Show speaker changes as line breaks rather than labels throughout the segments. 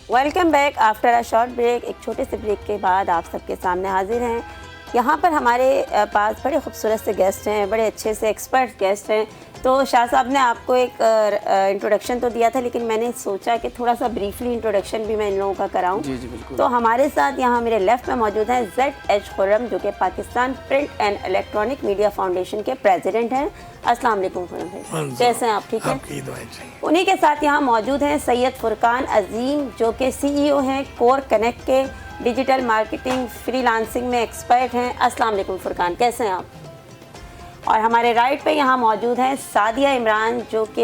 Welcome back after a short break. एक छोटे से ब्रेक के बाद आप सबके सामने हाजिर हैं। यहाँ पर हमारे पास बड़े खूबसूरत से गेस्ट हैं, बड़े अच्छे से एक्सपर्ट गेस्ट हैं। तो शाह साहब ने आपको एक इंट्रोडक्शन तो दिया था, लेकिन मैंने सोचा कि थोड़ा सा ब्रीफली इंट्रोडक्शन भी मैं इन लोगों का कराऊं।
जी जी बिल्कुल।
तो हमारे साथ यहाँ मेरे लेफ़्ट में मौजूद हैं ZH खुर्रम, जो कि Pakistan print and electronic media foundation के प्रेसिडेंट हैं। अस्सलाम वालेकुम खुर्रम भाई, कैसे हैं आप? ठीक है। उन्हीं के साथ यहाँ मौजूद हैं सैयद फुरकान अजीम, जो कि CEO हैं कोर कनेक्ट के, डिजिटल मार्केटिंग फ्रीलांसिंग में एक्सपर्ट हैं। अस्सलाम वालेकुम फुरकान, कैसे हैं आप? और हमारे राइट पे यहाँ मौजूद हैं सादिया इमरान, जो कि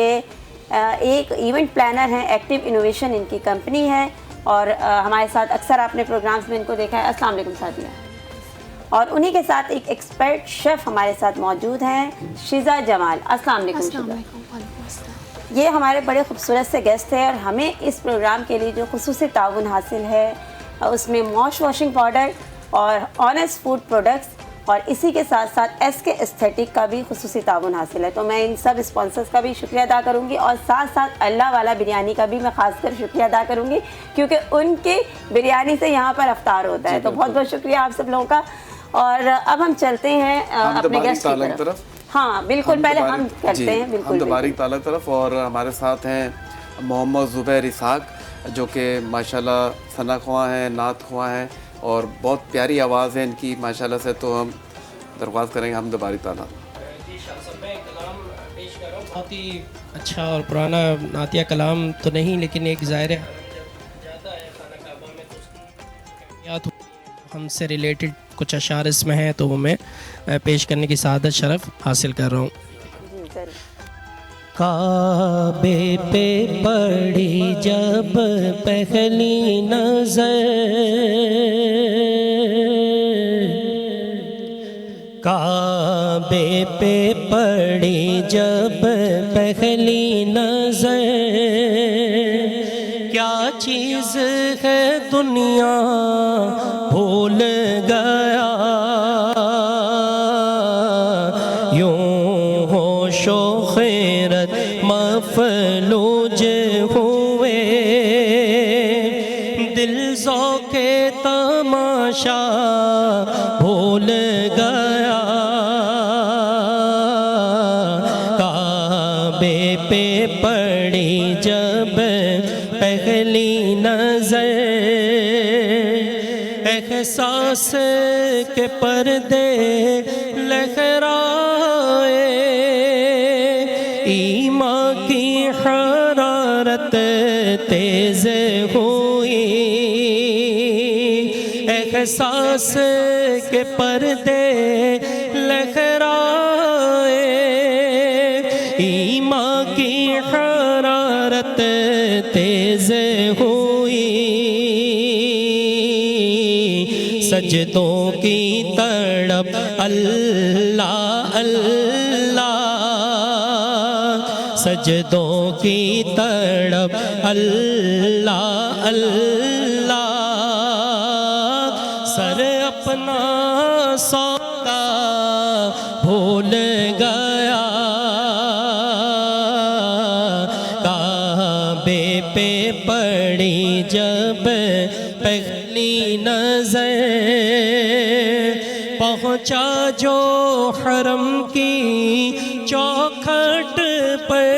एक इवेंट प्लानर हैं, एक्टिव इनोवेशन इनकी कंपनी है। और हमारे साथ अक्सर आपने प्रोग्राम्स में इनको देखा है। अस्सलाम वालेकुम सादिया। और उन्हीं के साथ एक एक्सपर्ट शेफ़ हमारे साथ मौजूद हैं शिज़ा जमाल। अस्सलाम वालेकुम शिज़ा। ये हमारे बड़े खूबसूरत से गेस्ट हैं और हमें इस प्रोग्राम के लिए जो खुसूसी ताउन हासिल है उसमें मॉश वॉशिंग पाउडर और ऑनेस्ट फूड प्रोडक्ट्स और इसी के साथ साथ SK एस्थेटिक का भी खुसूसी ताउन हासिल है। तो मैं इन सब स्पॉन्सर्स का भी शुक्रिया अदा करूँगी और साथ साथ अल्लाह वाला बिरयानी का भी मैं खासकर शुक्रिया अदा करूँगी, क्योंकि उनकी बिरयानी से यहाँ पर अफ्तार होता है। तो बहुत बहुत शुक्रिया आप सब लोगों का। और अब हम चलते हैं अपने गेस्ट की तरफ। हाँ बिल्कुल, पहले हम करते हैं बिल्कुल
बारीक ताला तरफ। और हमारे साथ हैं मोहम्मद ज़ुबैर इसाक, जो कि माशाल्लाह सना ख्वां हैं, नात ख्वां हैं और बहुत प्यारी आवाज़ है इनकी माशाल्लाह से। तो हम दरख्वास्त करेंगे हम बारीक ताला।
बहुत ही अच्छा और पुराना नातिया कलाम तो नहीं, लेकिन एक ज़ाहिर जाता है खाना काबा में तो उसकी हमसे रिलेटेड कुछ अशार इसमें हैं, तो वो मैं पेश करने की सादत शरफ हासिल कर रहा हूँ। काबे पे पड़ी जब पहली नजर, काबे पे पड़ी जब पहली नजर, क्या चीज़ है दुनिया भूल गया, यूं होशो खैरत मफलूज हुए, दिल ज़ौक़े तमाशा भूल गया, काबे पे पड़ी जब पहली नजर, एहसास के पर्दे लहराए, ईमान की हरारत तेज हुई, एहसास के पर्दे लहराए, ईमान की हरारत तेज हुई, सजदों की तड़प अल्लाह अल्लाह, सजदों की तड़प अल्लाह अल्लाह, सर अपना सौदा भूल गया, काबे पे पड़ी जब पहली नजर, पहुँचा जो हरम की चौखट पर,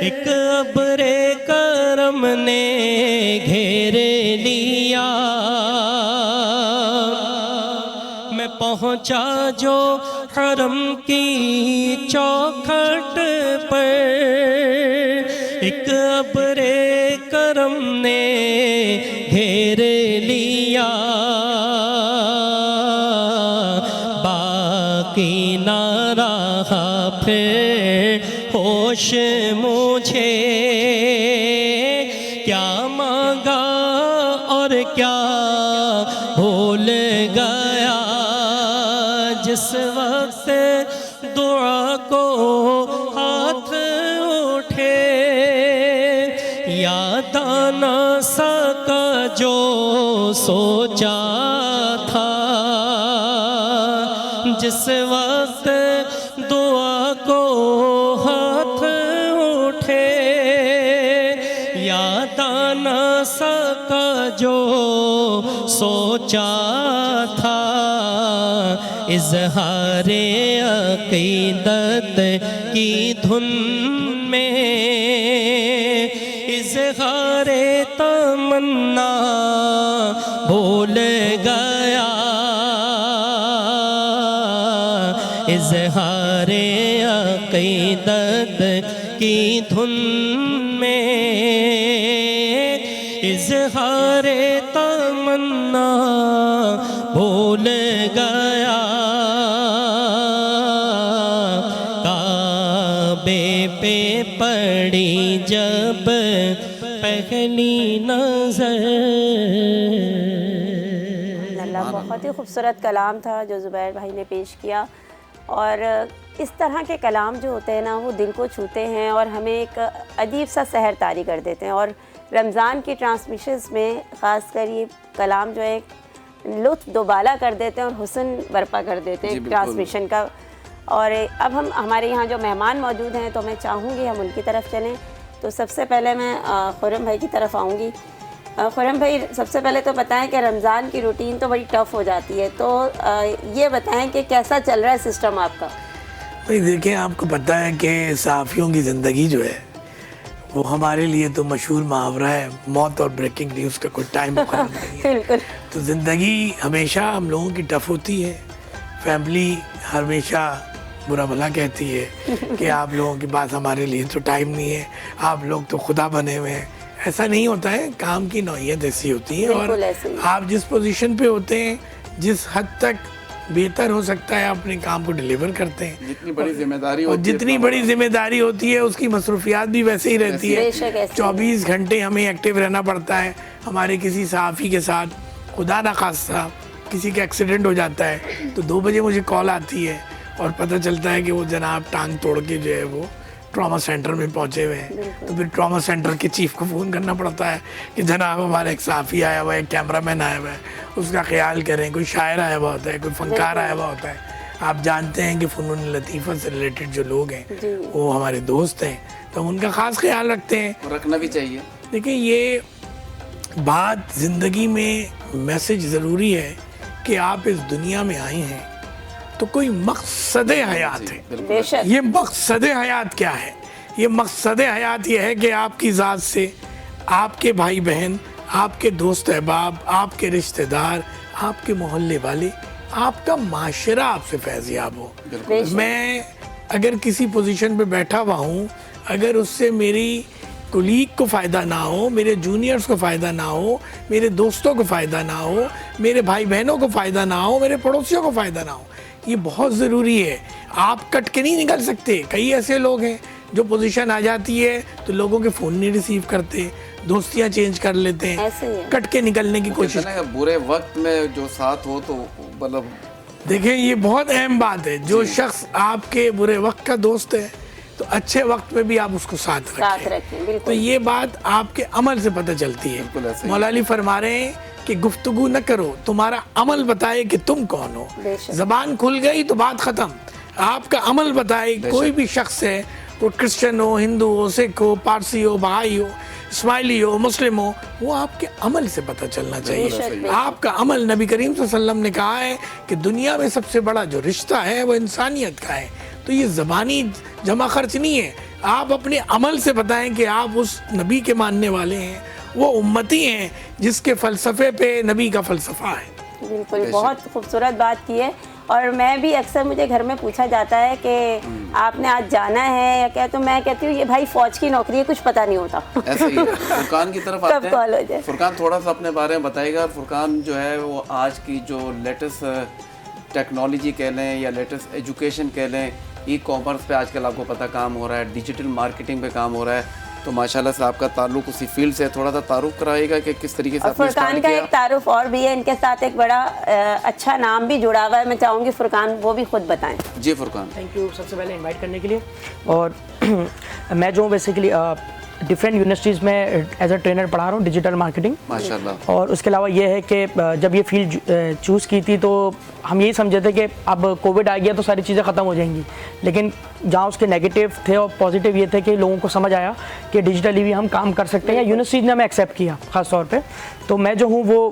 एक अब्रे करम ने घेर लिया, मैं पहुँचा जो हरम की चौखट पर, एक अब्रे करम ने घेर लिया, बाकी ना रहा फिर होश मुझे, क्या मांगा और क्या भूल गया, जिस वक्त दुआ को हाथ उठे, याद आना सका जो सोचा था, जिस वक्त दुआ को हाथ उठे, याद आना न सका जो सोचा था, इज़हारे अक़ीदत की धुन में, इज़हारे तमन्ना भूल गया, इज़हारे अक़ीदत की धुन में, इज़हारे तमन्ना भूल गया, काबे पे पड़ी जब पहली नज़र।
अल्लाह, बहुत ही खूबसूरत कलाम था जो ज़ुबैर भाई ने पेश किया। और इस तरह के कलाम जो होते हैं ना, वो दिल को छूते हैं और हमें एक अजीब सा सहर तारी कर देते हैं। और रमज़ान की ट्रांसमिशंस में ख़ासकर ये कलाम जो है लुत्फ़ दोबाला कर देते हैं और हुस्न बर्पा कर देते हैं ट्रांसमिशन का। और अब हम हमारे यहाँ जो मेहमान मौजूद हैं तो मैं चाहूँगी हम उनकी तरफ चलें। तो सबसे पहले मैं खुर्रम भाई की तरफ आऊँगी। खुर्रम भाई, सबसे पहले तो बताएं कि रमज़ान की रूटीन तो बड़ी टफ़ हो जाती है, तो ये बताएं कि कैसा चल रहा है सिस्टम आपका?
भाई देखें, आपको पता है कि सहाफ़ियों की ज़िंदगी जो है वो हमारे लिए तो मशहूर मुहावरा है, मौत और ब्रेकिंग न्यूज़ का कोई टाइम मुकर्रर नहीं है।
बिल्कुल।
तो ज़िंदगी हमेशा हम लोगों की टफ़ होती है। फैमिली हमेशा बुरा भला कहती है कि आप लोगों के पास हमारे लिए तो टाइम नहीं है, आप लोग तो खुदा बने हुए हैं। ऐसा नहीं होता है, काम की नौइयत ऐसी होती है। और आप जिस पोजीशन पे होते हैं, जिस हद तक बेहतर हो सकता है अपने काम को डिलीवर करते हैं।
जितनी बड़ी जिम्मेदारी
और जितनी बड़ी जिम्मेदारी होती है उसकी मसरूफियात भी वैसे ही रहती है। 24 घंटे हमें एक्टिव रहना पड़ता है। हमारे किसी सहाफ़ी के साथ खुदा न खास्ता किसी का एक्सीडेंट हो जाता है तो 2 बजे मुझे कॉल आती है और पता चलता है कि वो जनाब टांग तोड़ के जो है वो ट्रॉमा सेंटर में पहुंचे हुए हैं। तो फिर ट्रॉमा सेंटर के चीफ को फ़ोन करना पड़ता है कि जनाब हमारा एक सहाफ़ी आया हुआ है, एक कैमरामैन आया हुआ है, उसका ख्याल करें। कोई शायर आया हुआ होता है, कोई फ़नकार आया हुआ होता है। आप जानते हैं कि फ़नून लतीफ़ा से रिलेटेड जो लोग हैं वो हमारे दोस्त हैं, तो हम उनका ख़ास ख्याल रखते हैं।
रखना भी चाहिए।
देखिए, ये बात ज़िंदगी में मैसेज ज़रूरी है कि आप इस दुनिया में आए हैं तो कोई मकसद हयात है। ये मकसद हयात क्या है? ये मकसद हयात ये है कि आपकी ज़ात से आपके भाई बहन, आपके दोस्त अहबाब, आपके रिश्तेदार, आपके मोहल्ले वाले, आपका माशरा आपसे फैज़याब हो। मैं अगर किसी पोजीशन पे बैठा हुआ हूँ, अगर उससे मेरी कुलीग को फ़ायदा ना हो, मेरे जूनियर्स को फ़ायदा ना हो, मेरे दोस्तों को फ़ायदा ना हो, मेरे भाई बहनों को फ़ायदा ना हो, मेरे पड़ोसियों को फ़ायदा ना हो, ये बहुत ज़रूरी है। आप कट के नहीं निकल सकते। कई ऐसे लोग हैं जो पोजीशन आ जाती है तो लोगों के फ़ोन नहीं रिसीव करते, दोस्तियाँ चेंज कर लेते हैं, कट के निकलने की कोशिश।
बुरे वक्त में जो साथ हो तो मतलब
देखिए, ये बहुत अहम बात है। जो शख्स आपके बुरे वक्त का दोस्त है तो अच्छे वक्त में भी आप उसको साथ रखें। तो ये बात आपके अमल से पता चलती है। मौला अली फरमा रहे हैं कि गुफ्तगू न करो, तुम्हारा अमल बताए कि तुम कौन हो। जबान खुल गई तो बात खत्म। आपका अमल बताए। कोई भी शख्स है, वो क्रिश्चियन हो, हिंदू हो, सिख हो, पारसी हो, बहाई हो, इस्माइली हो, मुस्लिम हो, वो आपके अमल से पता चलना चाहिए। आपका अमल, नबी करीम सल्लल्लाहु अलैहि वसल्लम ने कहा है कि दुनिया में सबसे बड़ा जो रिश्ता है वो इंसानियत का है। तो ये ज़बानी जमा खर्च नहीं है। आप अपने अमल से बताएं कि आप उस नबी के मानने वाले हैं, वो उम्मती हैं जिसके फ़लसफ़े पे नबी का फ़लसफ़ा है।
बिल्कुल, बहुत खूबसूरत बात की है। और मैं भी अक्सर, मुझे घर में पूछा जाता है कि आपने आज जाना है या क्या, तो मैं कहती हूँ ये भाई फ़ौज की नौकरी है, कुछ पता नहीं होता।
ऐसे ही फुरकान की तरफ आते हैं। फुरकान थोड़ा सा अपने बारे में बताएगा। फुरकान जो है वो आज की जो लेटेस्ट टेक्नोलॉजी कह लें या लेटेस्ट एजुकेशन कह लें, ई कॉमर्स पे आजकल आपको पता काम हो रहा है, डिजिटल मार्केटिंग पे काम हो रहा है, तो माशाल्लाह से आपका ताल्लुक उसी फील्ड से। थोड़ा सा तारुफ कराएगा कि किस तरीके से आपने स्टार्ट किया।
फुरकान का एक तारुफ और भी है, इनके साथ एक बड़ा अच्छा नाम भी जुड़ा हुआ है। मैं चाहूँगी फुरकान वो भी खुद बताएं।
जी फुरकान,
थैंक यू सबसे पहले इनवाइट करने के लिए। और मैं जो बेसिकली डिफरेंट यूनिवर्सिटीज़ में एज अ ट्रेनर पढ़ा रहा हूँ डिजिटल मार्केटिंग
माशाल्लाह।
और उसके अलावा ये है कि जब ये फील्ड चूज़ की थी तो हम यही समझे थे कि अब कोविड आ गया तो सारी चीज़ें ख़त्म हो जाएंगी, लेकिन जहाँ उसके नेगेटिव थे और पॉजिटिव ये थे कि लोगों को समझ आया कि डिजिटली भी हम काम कर सकते हैं, या यूनिवर्सिटीज़ ने हमें एक्सेप्ट किया ख़ास तौर पे। तो मैं जो हूँ वो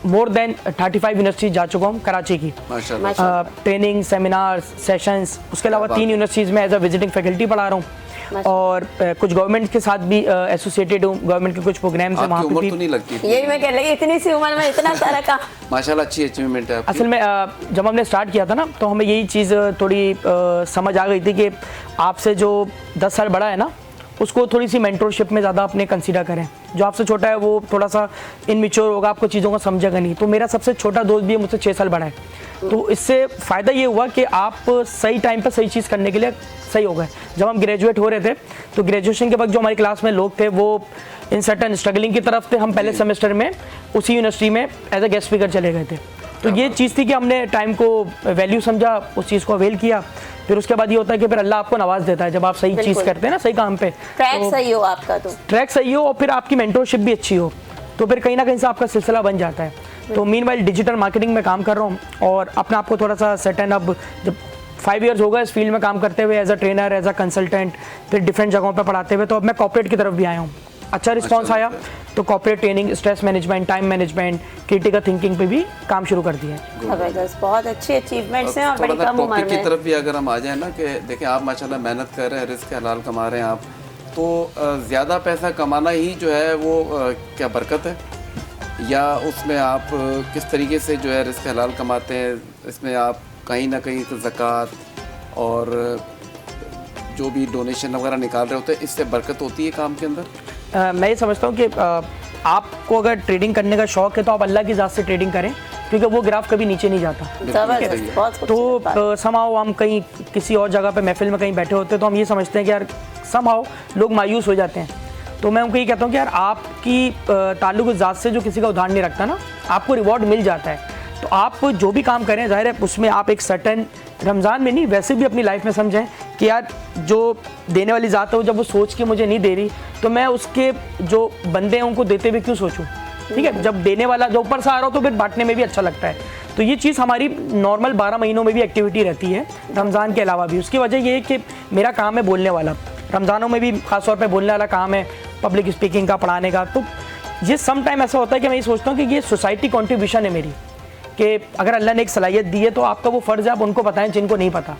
मोर देन 35 यूनिवर्सिटीज़ जा चुका हूँ कराची की,
माशाल्लाह।
Training, seminar, sessions. उसके अलावा 3 यूनिवर्सिटीज़ में एज अ विजिटिंग फैकल्टी पढ़ा रहा हूँ, और कुछ गवर्नमेंट के साथ भी एसोसिएटेड हूँ, गवर्नमेंट के कुछ प्रोग्राम्स हैं वहाँ पे
उम्र
भी।
तो नहीं लगती थी?
यही मैं कह रही, इतनी सी उम्र में इतना सारा काम।
माशाल्लाह, अच्छी अचीवमेंट है आपकी।
असल में जब हमने स्टार्ट किया था ना, तो हमें यही चीज़ थोड़ी समझ आ गई थी कि आपसे जो 10 साल बड़ा है ना, उसको थोड़ी सी मेंटरशिप में ज़्यादा अपने कंसीडर करें। जो आपसे छोटा है वो थोड़ा सा इनमेच्योर होगा, आपको चीज़ों को समझेगा नहीं। तो मेरा सबसे छोटा दोस्त भी है, मुझसे 6 साल बड़ा है। तो इससे फ़ायदा ये हुआ कि आप सही टाइम पर सही चीज़ करने के लिए सही हो गए। जब हम ग्रेजुएट हो रहे थे तो ग्रेजुएशन के वक्त जो हमारी क्लास में लोग थे वो इन सर्टन स्ट्रगलिंग की तरफ थे। हम पहले सेमेस्टर में उसी यूनिवर्सिटी में एज अ गेस्ट स्पीकर चले गए थे। तो ये चीज़ थी कि हमने टाइम को वैल्यू समझा, उस चीज़ को अवेल किया। फिर उसके बाद ये होता है कि फिर अल्लाह आपको नवाज देता है जब आप सही चीज़ करते हैं ना, सही काम पे।
ट्रैक सही हो आपका, तो
ट्रैक सही हो और फिर आपकी मेंटरशिप भी अच्छी हो, तो फिर कहीं ना कहीं से आपका सिलसिला बन जाता है। तो मीनवाइल डिजिटल मार्केटिंग में काम कर रहा हूँ और अपने आप को थोड़ा सा सेटन, अब जब 5 इयर्स हो गए इस फील्ड में काम करते हुए, as a trainer, as a consultant, फिर डिफरेंट जगहों पर पढ़ाते हुए, तो अब मैं कॉर्पोरेट की तरफ भी आया हूँ। अच्छा रिस्पॉन्स आया तो corporate training, stress management, time management, critical thinking पे भी काम शुरू कर दिया है।
जबरदस्त, बहुत अच्छे अचीवमेंट्स हैं और बड़ी
थोड़ा
कम उम्र
टॉपिक की
में।
तरफ भी अगर हम आ जाए ना, कि देखें आप माशाल्लाह मेहनत कर रहे हैं, रिस्क हलाल कमा रहे हैं आप, तो ज़्यादा पैसा कमाना ही जो है वो क्या बरकत है, या उसमें आप किस तरीके से जो है रिस्क हलाल कमाते हैं? इसमें आप कहीं ना कहीं तो ज़कात और जो भी डोनेशन वगैरह निकाल रहे होते हैं, इससे बरकत होती है काम के अंदर?
मैं ये समझता हूँ कि आपको अगर ट्रेडिंग करने का शौक है तो आप अल्लाह की ज़ात से ट्रेडिंग करें, क्योंकि वो ग्राफ कभी नीचे नहीं जाता।
जबरदस्त, बहुत खूबसूरत बात।
तो समहाउ हम कहीं किसी और जगह पे महफिल में कहीं बैठे होते हैं तो हम ये समझते हैं कि यार समहाउ लोग मायूस हो जाते हैं। तो मैं उनको ये कहता हूँ कि यार आपकी ताल्लुक ज़ात से जो किसी का उधार नहीं रखता ना, आपको रिवॉर्ड मिल जाता है। तो आप जो भी काम करें, जाहिर है उसमें आप एक सर्टेन, रमज़ान में नहीं वैसे भी अपनी लाइफ में समझें कि यार जो देने वाली ज़ात है वो जब वो सोच के मुझे नहीं दे रही तो मैं उसके जो बंदे हैं उनको देते हुए क्यों सोचूं। ठीक है, जब देने वाला जो ऊपर से आ रहा हो तो फिर बांटने में भी अच्छा लगता है। तो ये चीज़ हमारी नॉर्मल 12 महीनों में भी एक्टिविटी रहती है, रमज़ान के अलावा भी। उसकी वजह ये है कि मेरा काम है बोलने वाला, रमज़ानों में भी ख़ास तौर पर बोलने वाला काम है, पब्लिक स्पीकिंग का, पढ़ाने का। तो ये सम टाइम ऐसा होता है कि मैं ये सोचता हूँ कि ये सोसाइटी कॉन्ट्रीब्यूशन है मेरी, कि अगर अल्लाह ने एक सलाहियत दी है तो आपका वो फ़र्ज़ है आप उनको बताएं जिनको नहीं पता।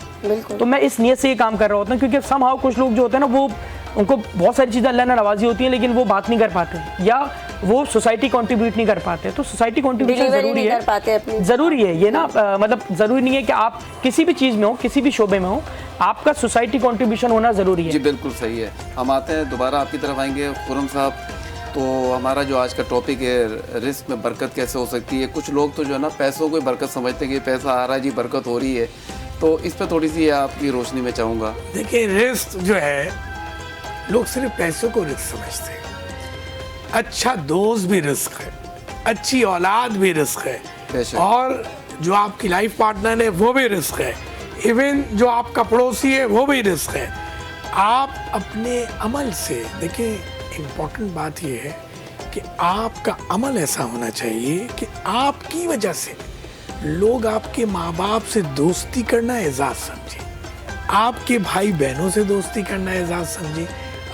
तो मैं इस नियत से ये काम कर रहा होता हूँ, क्योंकि समहाउ कुछ लोग जो होते हैं ना, वो उनको बहुत सारी चीज़ें अल्लाह ने नवाजी होती हैं लेकिन वो बात नहीं कर पाते, या वो सोसाइटी कंट्रीब्यूट नहीं कर पाते। तो सोसाइटी कंट्रीब्यूशन ज़रूरी है, ज़रूरी है ये ना, मतलब ज़रूरी नहीं है कि आप किसी भी चीज़ में हो, किसी भी शोबे में हो, आपका सोसाइटी कंट्रीब्यूशन होना ज़रूरी है।
जी बिल्कुल सही है। हम आते हैं दोबारा आपकी तरफ आएंगे खुर्रम साहब। तो हमारा जो आज का टॉपिक है, रिस्क में बरकत कैसे हो सकती है। कुछ लोग तो जो है ना पैसों को बरकत समझते हैं कि पैसा आ रहा है जी बरकत हो रही है, तो इस पर थोड़ी सी आपकी रोशनी में चाहूँगा।
देखिए, रिस्क जो है लोग सिर्फ पैसों को रिस्क समझते हैं। अच्छा दोस्त भी रिस्क है, अच्छी औलाद भी रिस्क है, और जो आपकी लाइफ पार्टनर है वो भी रिस्क है, इवन जो आपका पड़ोसी है वो भी रिस्क है। आप अपने अमल से देखिए, इम्पोर्टेंट बात यह है कि आपका अमल ऐसा होना चाहिए कि आपकी वजह से लोग आपके माँ बाप से दोस्ती करना एजाज समझे, आपके भाई बहनों से दोस्ती करना एजाज समझे,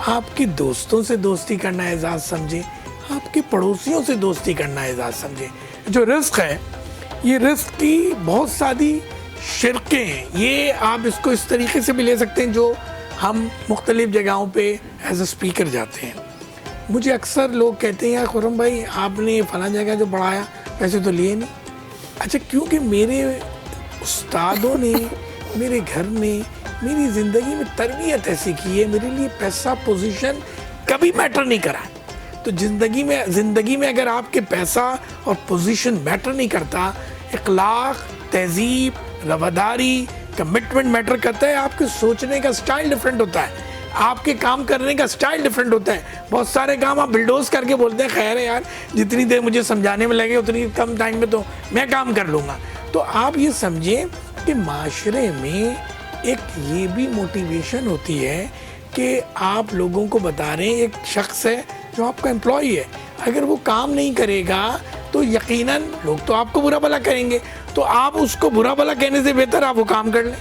आपके दोस्तों से दोस्ती करना एजाज समझे, आपके पड़ोसियों से दोस्ती करना एजाज समझे। जो रिस्क है, ये रिस्क की बहुत सारी शिरकें हैं। ये आप इसको इस तरीके से भी ले सकते हैं, जो हम मुख्तलिफ जगहों पे एज अ स्पीकर जाते हैं। मुझे अक्सर लोग कहते हैं यार खुर्रम भाई आपने फलां जगह जो पढ़ाया पैसे तो लिए नहीं। अच्छा, क्योंकि मेरे उस्तादों ने, मेरे घर ने मेरी ज़िंदगी में तरबियत ऐसी की है, मेरे लिए पैसा पोजीशन कभी मैटर नहीं करा। तो ज़िंदगी में अगर आपके पैसा और पोजीशन मैटर नहीं करता, इखलाक, तहजीब, रवादारी, कमिटमेंट मैटर करता है। आपके सोचने का स्टाइल डिफरेंट होता है, आपके काम करने का स्टाइल डिफरेंट होता है। बहुत सारे काम आप बिल्डोज करके बोलते हैं, खैर है यार जितनी देर मुझे समझाने में लगे उतनी कम टाइम में तो मैं काम कर लूँगा। तो आप ये समझें कि माशरे में एक ये भी मोटिवेशन होती है कि आप लोगों को बता रहे हैं, एक शख्स है जो आपका एम्प्लॉय है, अगर वो काम नहीं करेगा तो यकीनन लोग तो आपको बुरा भला करेंगे, तो आप उसको बुरा भला कहने से बेहतर आप वो काम कर लें,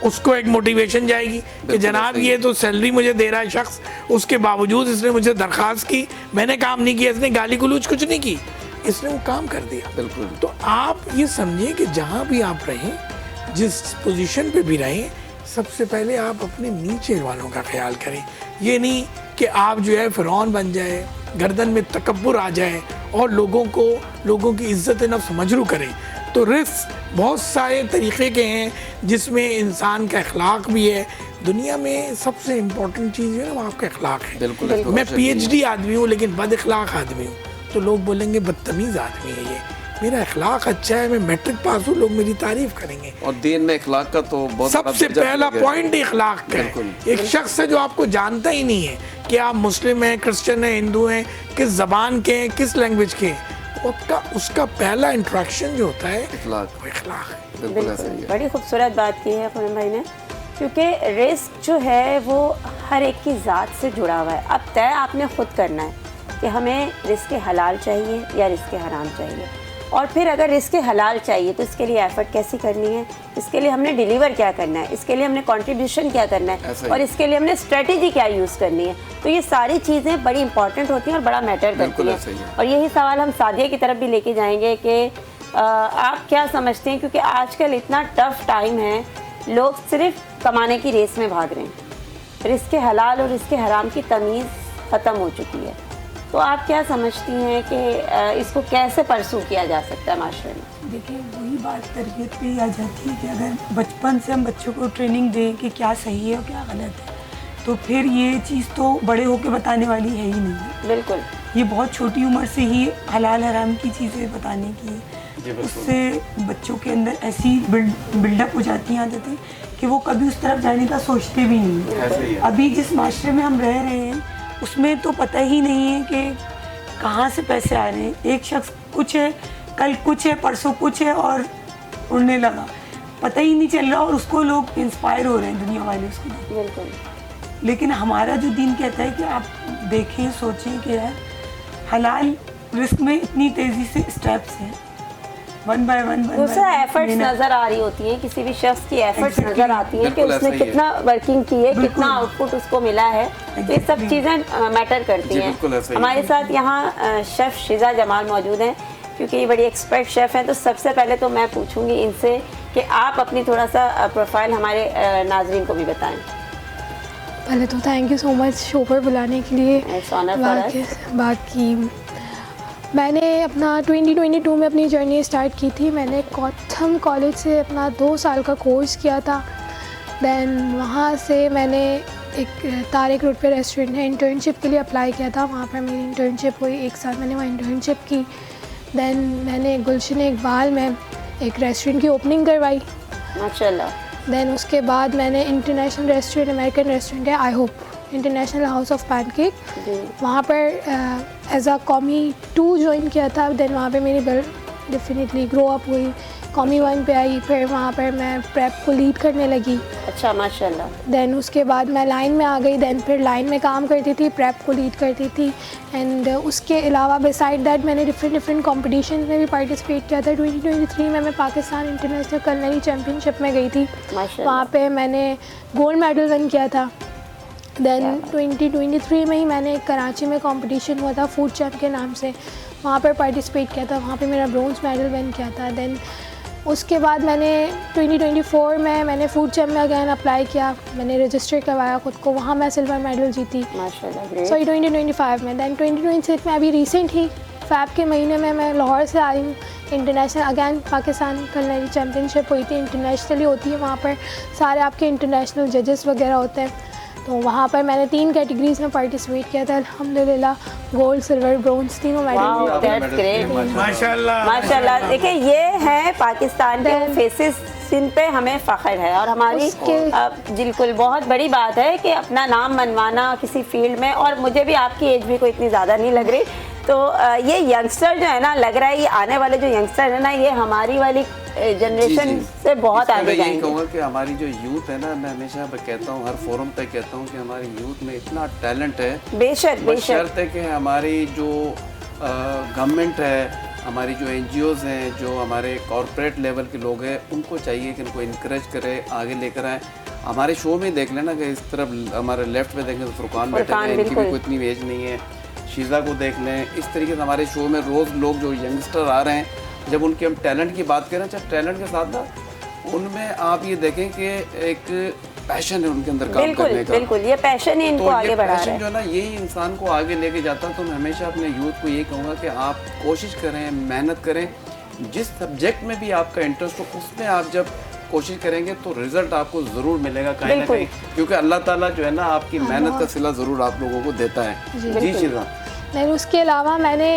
उसको एक मोटिवेशन जाएगी कि जनाब ये तो सैलरी मुझे दे रहा है शख्स, उसके बावजूद इसने मुझे दरख्वास्त की, मैंने काम नहीं किया, इसने गाली गलौज कुछ नहीं की, इसने वो काम कर दिया।
बिल्कुल।
तो आप ये समझिए कि जहाँ भी आप रहें, जिस पोजीशन पे भी रहें, सबसे पहले आप अपने नीचे वालों का ख्याल करें। ये नहीं कि आप जो है फिरौन बन जाए, गर्दन में तकब्बुर आ जाए और लोगों की इज्जत नफ्स मजरू करें। तो रिस्क बहुत सारे तरीक़े के हैं जिसमें इंसान का अखलाक भी है। दुनिया में सबसे इम्पोर्टेंट चीज़ है ना, वो आपका अखलाक है।
बिल्कुल।
मैं PhD आदमी हूँ लेकिन बद अखलाक आदमी हूँ, तो लोग बोलेंगे बदतमीज़ आदमी है ये। मेरा अखलाक अच्छा है, मैं मैट्रिक पास हूँ, लोग मेरी तारीफ करेंगे।
और दीन में अखलाक का तो बहुत
सबसे पहला पॉइंट अखलाक का है। एक शख्स है जो आपको जानता ही नहीं है कि आप मुस्लिम हैं, क्रिश्चियन हैं, हिंदू हैं, किस जबान के हैं, किस लैंग्वेज के हैं, उसका पहला इंट्रैक्शन जो होता है
अखलाक,
वो अखलाक है।
बिल्कुल ऐसा ही है।
बड़ी खूबसूरत बात की है खुरम भाई ने, क्योंकि रिस्क जो है वो हर एक की ज़ात से जुड़ा हुआ है। अब तय आपने खुद करना है कि हमें रिस्क हलाल चाहिए या रिस्क हराम चाहिए, और फिर अगर रिस्क हलाल चाहिए तो इसके लिए एफर्ट कैसी करनी है, इसके लिए हमने डिलीवर क्या करना है, इसके लिए हमने कंट्रीब्यूशन क्या करना है, और इसके लिए हमने स्ट्रेटजी क्या यूज़ करनी है। तो ये सारी चीज़ें बड़ी इंपॉर्टेंट होती हैं और बड़ा मैटर करती हैं। और यही सवाल हम सादिया की तरफ भी लेके जाएंगे कि आप क्या समझते हैं, क्योंकि आजकल इतना टफ टाइम है, लोग सिर्फ कमाने की रेस में भाग रहे हैं, रिस्क हलाल और रिस्क हराम की तमीज़ ख़त्म हो चुकी है। तो आप क्या समझती हैं कि इसको कैसे परसू किया जा सकता है माशरे में?
देखिए, वही बात तरबियत पे ही आ जाती है कि अगर बचपन से हम बच्चों को ट्रेनिंग दें कि क्या सही है और क्या गलत है, तो फिर ये चीज़ तो बड़े होके बताने वाली है ही नहीं।
बिल्कुल।
ये बहुत छोटी उम्र से ही हलाल हराम की चीज़ें बताने की है, उससे बच्चों के अंदर ऐसी बिल्डअप हो जाती हैं आदतें कि वो कभी उस तरफ जाने का सोचते भी नहीं। अभी जिस माशरे में हम रह रहे हैं उसमें तो पता ही नहीं है कि कहाँ से पैसे आ रहे हैं। एक शख्स कुछ है, कल कुछ है, परसों कुछ है और उड़ने लगा, पता ही नहीं चल रहा, और उसको लोग इंस्पायर हो रहे हैं, दुनिया वाले उसको।
बिल्कुल।
लेकिन हमारा जो दीन कहता है कि आप देखें, सोचें कि यार हलाल रिस्क में इतनी तेज़ी से स्टेप्स हैं, वन बाय वन
दूसरा एफर्ट्स नजर आ रही होती हैं, किसी भी शख्स की एफर्ट्स नजर आती हैं कि उसने कितना वर्किंग की है, कितना आउटपुट उसको मिला है। तो ये सब चीज़ें मैटर करती हैं। हमारे साथ यहाँ शेफ़ शिजा जमाल मौजूद हैं, क्योंकि ये बड़ी एक्सपर्ट शेफ़ हैं। तो सबसे पहले तो मैं पूछूंगी इनसे कि आप अपनी थोड़ा सा प्रोफाइल हमारे नाजरीन को भी बताएं।
पहले तो thank you so much show पर बुलाने के लिए। बाकी मैंने अपना 2022 में अपनी जर्नी स्टार्ट की थी। मैंने गौतम कॉलेज से अपना 2 साल का कोर्स किया था। दैन वहाँ से मैंने एक तारिक रोड पे रेस्टोरेंट है, इंटर्नशिप के लिए अप्लाई किया था। वहाँ पर मेरी इंटर्नशिप हुई, 1 साल मैंने वहाँ इंटर्नशिप की। दैन मैंने गुलशन इकबाल में एक रेस्टोरेंट की ओपनिंग करवाई,
माशाल्लाह।
दैन उसके बाद मैंने इंटरनेशनल रेस्टोरेंट, अमेरिकन रेस्टोरेंट है I hope international house of pancake, वहाँ पर एज अ कॉमी 2 ज्वाइन किया था। देन वहाँ पे मेरी डेफिनेटली ग्रो अप हुई, कॉमी 1 पे आई, फिर वहाँ पर मैं प्रेप को लीड करने लगी।
अच्छा, माशाल्लाह।
देन उसके बाद मैं लाइन में आ गई। देन फिर लाइन में काम करती थी, प्रेप को लीड करती थी। एंड उसके अलावा बिसाइड दैट मैंने डिफरेंट कॉम्पिटिशन में भी पार्टिसिपेट किया था। 2023 में मैं पाकिस्तान इंटरनेशनल कुलिनरी चैम्पियनशिप में गई थी, वहाँ पर मैंने गोल्ड मेडल विन किया था। देन 2023 में ही मैंने कराची में कंपटीशन हुआ था फूड चैम्प के नाम से, वहाँ पर पार्टिसिपेट किया था, वहाँ पे मेरा ब्रोंज मेडल विन किया था। देन उसके बाद मैंने 2024 में मैंने फूड चैम्प में अगैन अप्लाई किया, मैंने रजिस्टर करवाया खुद को, वहाँ मैं सिल्वर मेडल जीती।
माशाल्लाह।
सॉरी 2025 में। देन 2026 में अभी रिसेंट ही फ़ैब के महीने में मैं लाहौर से आई हूँ। International again Pakistan culinary championship हुई थी, इंटरनेशनली होती है, वहाँ पर सारे आपके इंटरनेशनल जजेस वगैरह होते हैं। तो वहाँ पर मैंने 3 कैटेगरीज में पार्टिसिपेट किया था, अल्हम्दुलिल्लाह गोल्ड, सिल्वर, ब्रोंज तीनों मेडल।
दैट्स ग्रेट,
माशाल्लाह
माशाल्लाह। देखिए, ये है पाकिस्तान के फेसेस जिन पे हमें फ़ख्र है और हमारी बिल्कुल बहुत बड़ी बात है कि अपना नाम मनवाना किसी फील्ड में। और मुझे भी आपकी एज भी कोई इतनी ज़्यादा नहीं लग रही, तो ये यंगस्टर जो है ना, लग रहा है ये आने वाले जो यंगस्टर है ना, ये हमारी वाली जनरेशन से बहुत आगे जाएंगे।
मैं यही कहूँगा कि हमारी जो यूथ है ना, मैं हमेशा कहता हूँ, हर फोरम पे कहता हूँ कि हमारी यूथ में इतना टैलेंट है।
बेशक बेशक।
शर्त है कि हमारी जो गवर्नमेंट है, हमारी जो NGOs हैं, जो हमारे कॉरपोरेट लेवल के लोग हैं, उनको चाहिए कि इनको इनकरेज करें, आगे लेकर आएँ। हमारे शो में देख लेना कि इस तरफ हमारे लेफ्ट में देखें तो फुरकान बैठे हैं, इनकी भी कोई इतनी एज नहीं है। शीज़ा को देख लें। इस तरीके से हमारे शो में रोज़ लोग जो यंगस्टर आ रहे हैं, जब उनके हम टैलेंट की बात करें, चाहे टैलेंट के साथ ना उनमें आप ये देखें कि एक पैशन है उनके अंदर काम करने का।
बिल्कुल, ये पैशन ही इनको आगे बढ़ा रहा है।
जो है ना, यही इंसान को आगे लेके जाता है। तो मैं हमेशा अपने यूथ को ये कहूँगा कि आप कोशिश करें, मेहनत करें, जिस सब्जेक्ट में भी आपका इंटरेस्ट हो उसमें आप जब कोशिश करेंगे तो रिजल्ट आपको ज़रूर मिलेगा कहीं ना कहीं, क्योंकि अल्लाह ताला जो है ना आपकी मेहनत का सिला ज़रूर आप लोगों को देता है। जी शीज़ा।
नहीं, उसके अलावा मैंने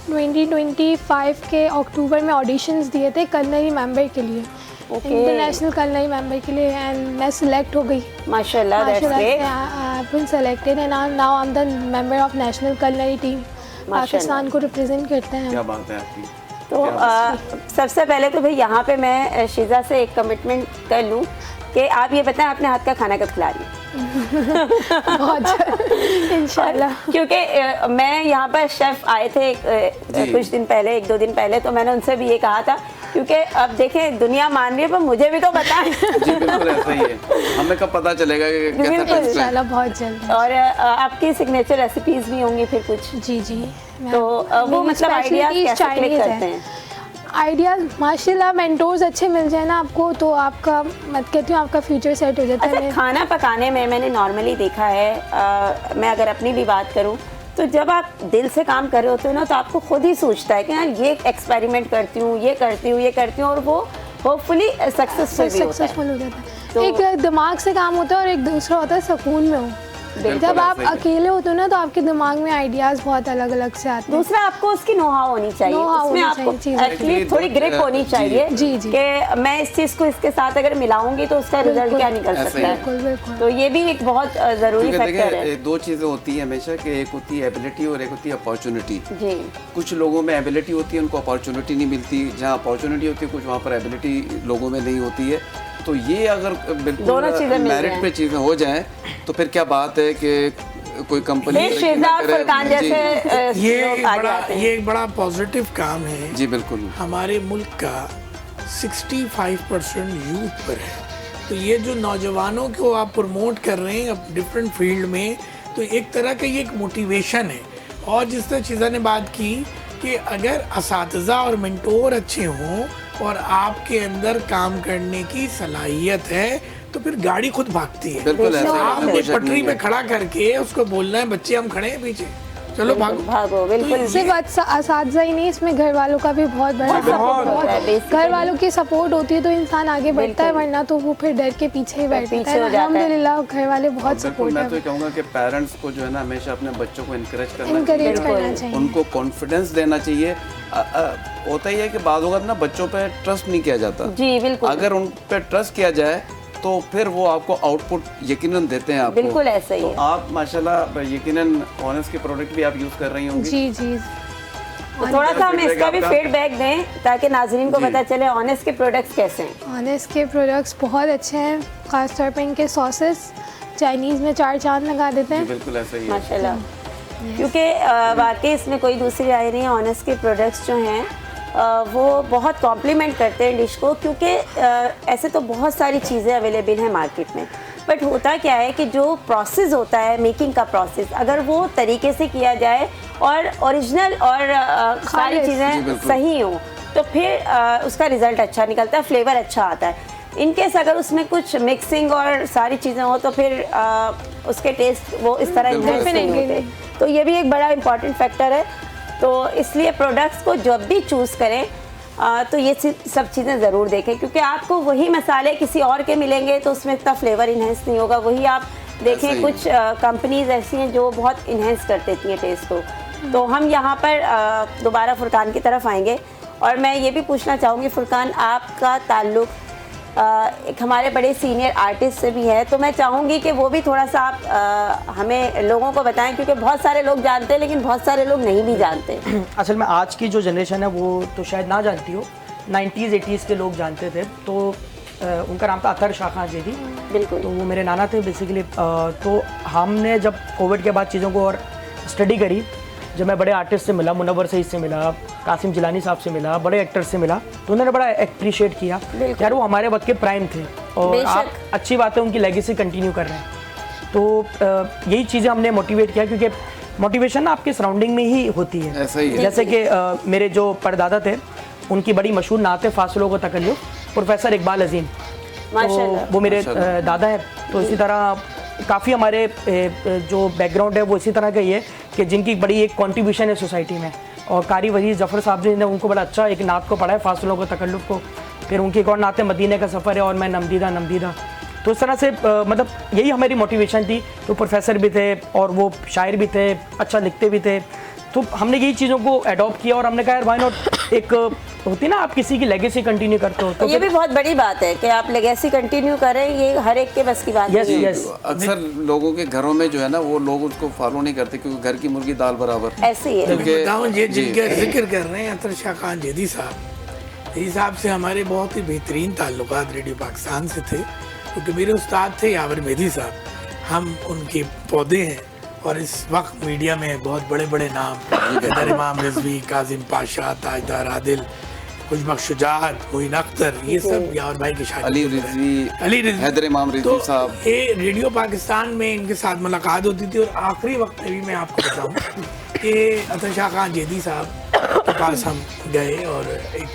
2025 के अक्टूबर में ऑडिशंस दिए थे कलनरी मेंबर के लिए, इंटरनेशनल कलनरी मेंबर के लिए, एंड मैं सिलेक्ट हो गई।
माशाल्लाह, that's great.
I have been selected and now I am the member of national culinary team. Pakistan को रिप्रेजेंट करते हैं।
क्या बात है आपकी।
तो सबसे पहले तो भाई यहाँ पे मैं शीज़ा से एक कमिटमेंट कर लूँ कि आप ये बताएं अपने हाथ का खाना कब खिला रही हैं?
बहुत इंशाल्लाह।
क्योंकि मैं यहाँ पर शेफ़ आए थे कुछ दिन पहले, 1-2 दिन पहले, तो मैंने उनसे भी ये कहा था, क्योंकि अब देखें दुनिया मान रही है, पर मुझे भी तो बताएं।
जी बिल्कुल ऐसा ही है, हमें कब पता चलेगा कि कैसा
इंशाल्लाह बहुत जल्द।
और आपकी सिग्नेचर रेसिपीज़ भी होंगी फिर कुछ?
जी जी।
तो वो मतलब आइडियाज़ कैसे क्लिक करते हैं?
आइडियाज़ माशाल्लाह मेंटोर्स अच्छे मिल जाए ना आपको, तो आपका मैं कहती हूँ आपका फ्यूचर सेट हो जाता है।
खाना पकाने में मैंने नॉर्मली देखा है, मैं अगर अपनी भी बात करूँ, तो जब आप दिल से काम कर रहे होते हो ना, तो आपको खुद ही सोचता है कि यार ये एक्सपेरिमेंट करती हूँ, ये करती हूँ, ये करती हूँ, और वो होपफुली सक्सेसफुल हो जाता है। तो एक दिमाग से काम होता है और एक दूसरा होता है सुकून में हो। जब आप अकेले होते हो ना, तो आपके दिमाग में आइडियाज बहुत अलग अलग से आते हैं। दूसरा, आपको उसकी नो-हाउ होनी चाहिए, उसमें आपको एक्चुअली थोड़ी ग्रिप होनी चाहिए कि मैं इस चीज़ को इसके साथ अगर मिलाऊंगी तो उसका रिजल्ट क्या निकल सकता है। तो ये भी एक बहुत ज़रूरी फैक्टर है।
दो चीज़ें होती हैं हमेशा, कि एक होती है एबिलिटी और एक होती है अपॉर्चुनिटी।
जी,
कुछ लोगों में एबिलिटी होती है, उनको अपॉर्चुनिटी नहीं मिलती। जहाँ अपॉर्चुनिटी होती है, कुछ वहाँ पर एबिलिटी लोगों में नहीं होती है। तो ये अगर बिल्कुल मेरिट पे चीज़ें हो जाएं, तो फिर क्या बात है कि कोई कंपनी
ये एक बड़ा पॉजिटिव काम है।
जी बिल्कुल।
हमारे मुल्क का 65% यूथ पर है, तो ये जो नौजवानों को आप प्रमोट कर रहे हैं अब डिफरेंट फील्ड में, तो एक तरह का ये एक मोटिवेशन है। और जिस तरह चीज़ा ने बात की कि अगर असातिज़ा और मेंटोर अच्छे हों और आपके अंदर काम करने की सलाहियत है, तो फिर गाड़ी खुद भागती है। आपने पटरी पे खड़ा करके उसको बोलना है, बच्चे हम खड़े हैं पीछे, चलो भागो।
बिल्कुल।
सिर्फ असातिज़ा ही नहीं, इसमें घर वालों का भी बहुत बड़ा सपोर्ट है। घर वालों की सपोर्ट होती है तो इंसान आगे बढ़ता है, वरना तो वो फिर डर के पीछे ही बैठता है। अल्हम्दुलिल्लाह घर वाले बहुत सपोर्ट है।
मैं तो कहूँगा कि पेरेंट्स को जो है ना, हमेशा अपने बच्चों को इनकरेज करना चाहिए, उनको कॉन्फिडेंस देना चाहिए। होता ही है कि बाद वक्त ना बच्चों पे ट्रस्ट नहीं किया जाता।
जी बिल्कुल।
अगर उन पे ट्रस्ट किया जाए तो फिर वो आपको आउटपुट यकीनन देते हैं आपको।
बिल्कुल ऐसा ही
तो
है।
आप माशाल्लाह यकीनन ऑनेस्ट के प्रोडक्ट भी आप यूज़ कर रही होंगी।
जी जी।
तो थोड़ा सा हम इसका भी फीडबैक दें ताकि नाज़रीन को पता चले ऑनेस्ट के प्रोडक्ट्स कैसे हैं।
ऑनेस्ट के प्रोडक्ट्स बहुत अच्छे हैं, खासतौर पर इनके सॉसेस चाइनीज़ में 4 चांद लगा देते हैं।
बिल्कुल ऐसा ही है
माशाल्लाह। क्योंकि वाकई इसमें कोई दूसरी राय नहीं है। ऑनेस्ट के प्रोडक्ट्स जो हैं वो बहुत कॉम्प्लीमेंट करते हैं डिश को, क्योंकि ऐसे तो बहुत सारी चीज़ें अवेलेबल हैं मार्केट में, बट होता क्या है कि जो प्रोसेस होता है मेकिंग का प्रोसेस, अगर वो तरीके से किया जाए और ओरिजिनल और सारी चीज़ें सही हों, तो फिर उसका रिज़ल्ट अच्छा निकलता है, फ्लेवर अच्छा आता है। इनकेस अगर उसमें कुछ मिक्सिंग और सारी चीज़ें हो तो फिर उसके टेस्ट वो इस तरह इन्हेंस नहीं होते। तो ये भी एक बड़ा इम्पॉर्टेंट फैक्टर है। तो इसलिए प्रोडक्ट्स को जब भी चूज़ करें तो ये सब चीज़ें ज़रूर देखें, क्योंकि आपको वही मसाले किसी और के मिलेंगे तो उसमें इतना फ्लेवर इन्हेंस नहीं होगा। वही आप देखें कुछ कंपनीज ऐसी हैं जो बहुत इन्हेंस कर देती हैं टेस्ट को। तो हम यहाँ पर दोबारा फुरकान की तरफ आएंगे और मैं ये भी पूछना चाहूँगी, फुरकान आपका ताल्लुक़ एक हमारे बड़े सीनियर आर्टिस्ट से भी है, तो मैं चाहूँगी कि वो भी थोड़ा सा आप हमें लोगों को बताएं, क्योंकि बहुत सारे लोग जानते हैं लेकिन बहुत सारे लोग नहीं भी जानते।
असल में आज की जो जनरेशन है वो तो शायद ना जानती हो, 90s 80s के लोग जानते थे। तो उनका नाम था अतर शाह खान जेदी,
बिल्कुल।
तो वो मेरे नाना थे बेसिकली। तो हमने जब कोविड के बाद चीज़ों को और स्टडी करी, जब मैं बड़े आर्टिस्ट से मिला, मुनव्वर सईद से मिला, कासिम जिलानी साहब से मिला, बड़े एक्टर्स से मिला, तो उन्होंने बड़ा अप्रिशिएट किया यार वो हमारे वक्त के प्राइम थे और आप अच्छी बात है उनकी लेगेसी कंटिन्यू कर रहे हैं। तो यही चीज़ें हमने मोटिवेट किया, क्योंकि मोटिवेशन ना आपके सराउंडिंग में ही होती है।
ऐसा ही है।
जैसे कि मेरे जो परदादा थे उनकी बड़ी मशहूर नात है फासलों को तकल्लुफ़, प्रोफेसर इकबाल अजीम, तो वो मेरे दादा हैं। तो इसी तरह काफ़ी हमारे जो बैकग्राउंड है वो इसी तरह का ही है कि जिनकी बड़ी एक कंट्रीब्यूशन है सोसाइटी में। और कारी वजीर जफ़र साहब जी ने उनको बड़ा अच्छा एक नात को पढ़ा है, फासलों को तकल्लुफ़ को। फिर उनकी एक और नात है मदीने का सफ़र है और मैं नमदीदा नमदीदा। तो इस तरह से मतलब यही हमारी मोटिवेशन थी। तो प्रोफेसर भी थे और वो शायर भी थे, अच्छा लिखते भी थे। तो हमने यही चीज़ों को अडॉप्ट किया और हमने कहा यार व्हाई नॉट, एक होती ना आप किसी की लेगेसी कंटिन्यू करते हो, तो
ये भी बहुत बड़ी बात है कि आप लेगेसी कंटिन्यू करें, ये हर एक के बस की बात नहीं है।
अक्सर लोगों के घरों में जो है ना वो लोग उसको फॉलो नहीं करते, क्योंकि घर की मुर्गी दाल बराबर
ऐसी है।
बताऊं ये जिनका जिक्र कर रहे हैं अतर शाह खान जेदी साहब से हमारे बहुत ही बेहतरीन ताल्लुकात रेडियो पाकिस्तान से थे, क्योंकि मेरे उस्ताद थे यावर मेहदी साहब, हम उनके पौधे हैं। और इस वक्त मीडिया में बहुत बड़े बड़े नाम हैदर इमाम रिजवी, काजिम पाशा, ताजदार आदिल, कुछ शुजात, मोइन अख्तर, ये सब यावर भाई की शादी,
अली रिजवी, हैदर इमाम रिजवी साहब।
ये रेडियो पाकिस्तान में इनके साथ मुलाकात होती थी। और आखिरी वक्त में भी मैं आपको बताऊं कि अतर शाह खान जेदी साहब के पास हम गए और एक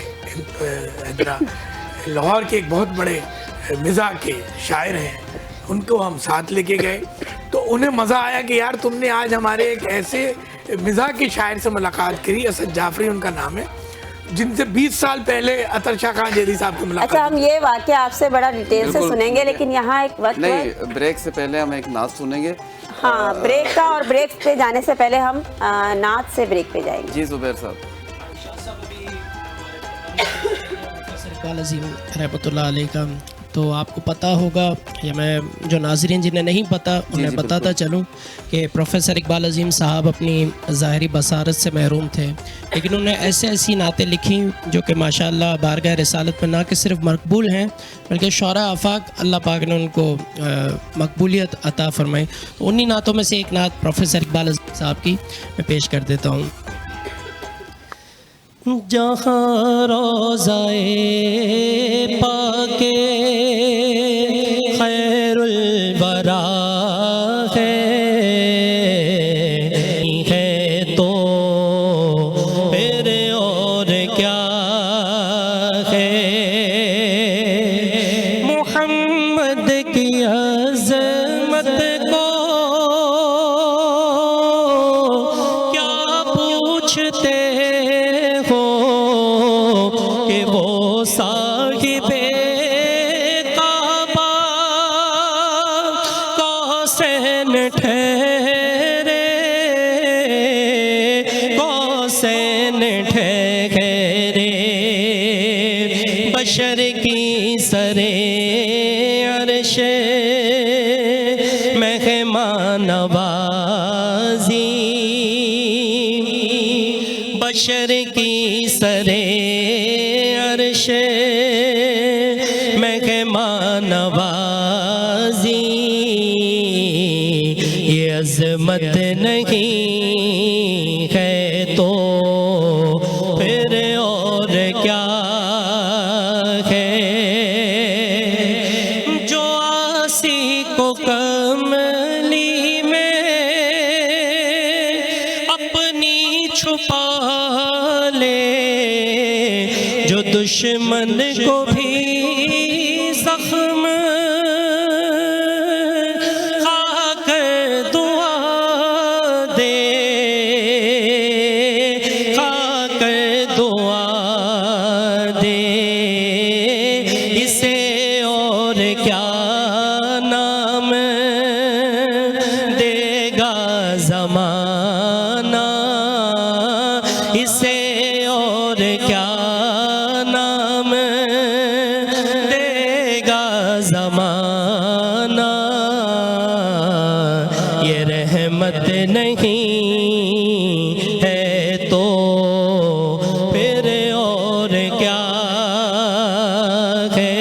लाहौर के एक बहुत बड़े मिजाज के शायर हैं, उनको हम साथ लेके गए। तो उन्हें मज़ा आया कि यार तुमने आज हमारे एक ऐसे मिजाज के शायर से मुलाकात करी, असद जाफरी उनका नाम है, जिनसे 20 साल पहले अतर शाह खान जेदी साहब की मुलाकात।
अच्छा, हम ये वाकया आपसे बड़ा डिटेल से सुनेंगे, लेकिन यहाँ एक वक्त
नहीं, ब्रेक से पहले हम एक नात सुनेंगे।
हाँ, ब्रेक का, और ब्रेक पे जाने से पहले हम नात से ब्रेक पे जाएंगे।
जी जुबैर साहब।
इकबाल अज़ीम रहमतुल्लाह अलैह का तो आपको पता होगा, या मैं जो नाज़रीन जिन्हें नहीं पता उन्हें बताता चलूँ कि प्रोफेसर इकबाल अज़ीम साहब अपनी ज़ाहिरी बसारत से महरूम थे, लेकिन उन्हें ऐसी नातें लिखी जो कि माशाअल्लाह बारगाह रिसालत में ना कि सिर्फ मकबूल हैं बल्कि शौरा आफाक अल्लाह पाक ने उनको मकबूलियत अता फरमाई। तो उन्हीं नातों में से एक नात प्रोफेसर इकबाल अज़ीम साहब की मैं पेश कर देता हूँ। जहाँ रोज़ाए पाके खैरुल वरा है तो फिर और क्या है, मोहम्मद की अज़मत को क्या पूछते हो कि वो साहिबे काबा कौसैन ठहरे, कौसैन ठहरे, बशर की सरे अर्श मेहमान नवाज़ी, बशर की सरे अर्श मेहमान नवाज़ी, ये अज़मत नहीं है तो फिर और क्या है, जो आसी को कमली में अपनी छुपा ले, जो दुश्मन को भी ज़ख्म खाकर दुआ दे, खाकर दुआ दे, इसे और क्या नाम देगा ज़माना, इसे और क्या नाम नहीं है तो फिर और क्या है।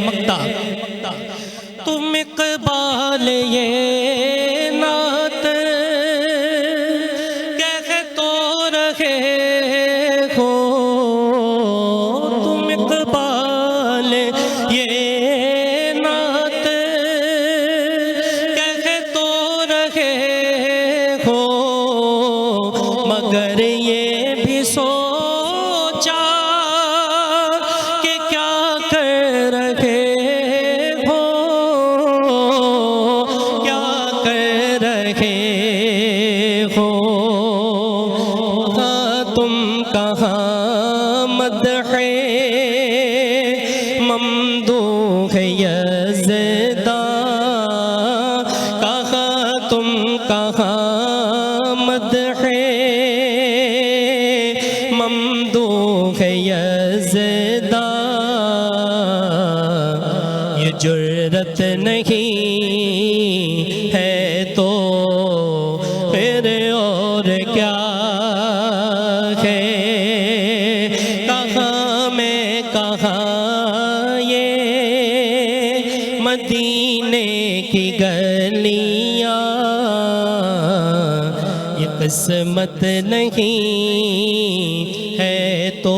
मक्ता तुम इकबाल ये नात कह तो रहे हो, तुम इकबाल ये नात कह तो रहे हो, मगर ये भी सोचा कि क्या कर रहे हो, क्या कर रहे हो। कहाँ तुम कहाँ मदहे ममदूह यज़दा, कहाँ तुम कहाँ मदहे ममदूह यज़दा। ये जुर्रत नहीं है तो फिर और क्या है। कहाँ मैं कहाँ ये मदीने की गलियाँ, ये किस्मत नहीं है तो